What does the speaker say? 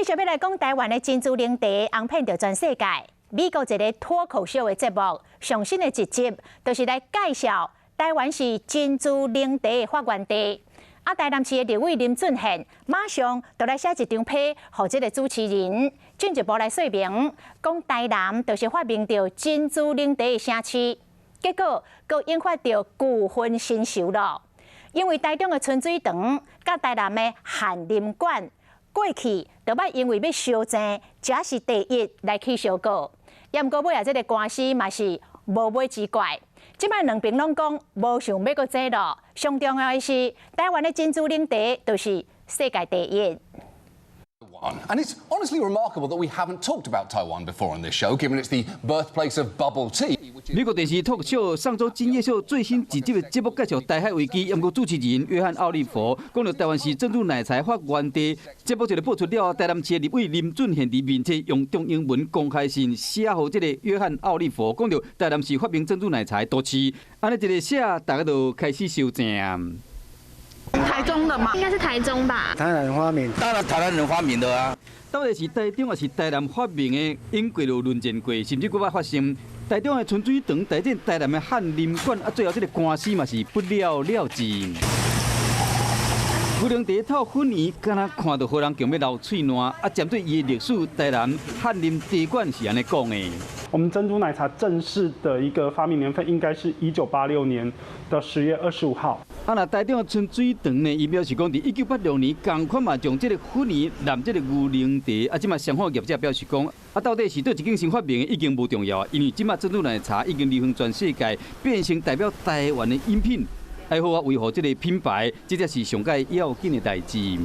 继续要来讲台湾的珍珠奶茶红遍着全世界。美国一个脱口秀的节目，上新的一集就是来介绍台湾是珍珠奶茶的发源地。台南市的立委林俊宪马上就来写一张批，予这个主持人进一步来说明，讲台南就是发明着珍珠奶茶的城市。结果，佫引发着旧恨新仇咯。因为台中的春水堂，甲台南的翰林馆。过去就捌因为要相争，这是第一来起相告，也毋过尾啊，这个官司嘛是无尾之怪。即摆两边拢讲无想要搁这咯。上重要的是，台湾的珍珠奶茶就是世界第一。And it's honestly remarkable that we haven't talked about Taiwan before on this show, given it's the birthplace of bubble tea. 美国电视脱口秀上周今夜秀最新一集的节目介绍台海危机，不过主持人约翰奥利佛讲到台湾是珍珠奶茶发源地。节目一个播出了，台南市的立委林俊宪伫面册用中英文公开信写予这个约翰奥利佛，讲到台南是发明珍珠奶茶的都市。安尼一个写，大家就开始收正。台中的吗？应该是台中吧。台南人发明，当然台南人发明的啊。到底是台中还是台南发明的？因过有论战过，甚至佫捌发生台中的春水堂大战台南的翰林馆，最后这个官司嘛是不了了之。牛奶茶透粉圆，敢若看到好人强要流嘴烂。针对伊的历史，台南翰林茶馆是安尼讲的。我们珍珠奶茶正式的一个发明年份应该是1986年的10月25号。那台中的春水堂呢，伊表示讲，伫1986年，同款嘛将这个粉圆染这个牛奶茶，即嘛商号业者表示讲，到底是对一间新发明的已经无重要啊，因为即嘛珍珠奶茶已经流行全世界，变成代表台湾的饮品。爱好啊维护这个品牌，这才是上界要紧的代志。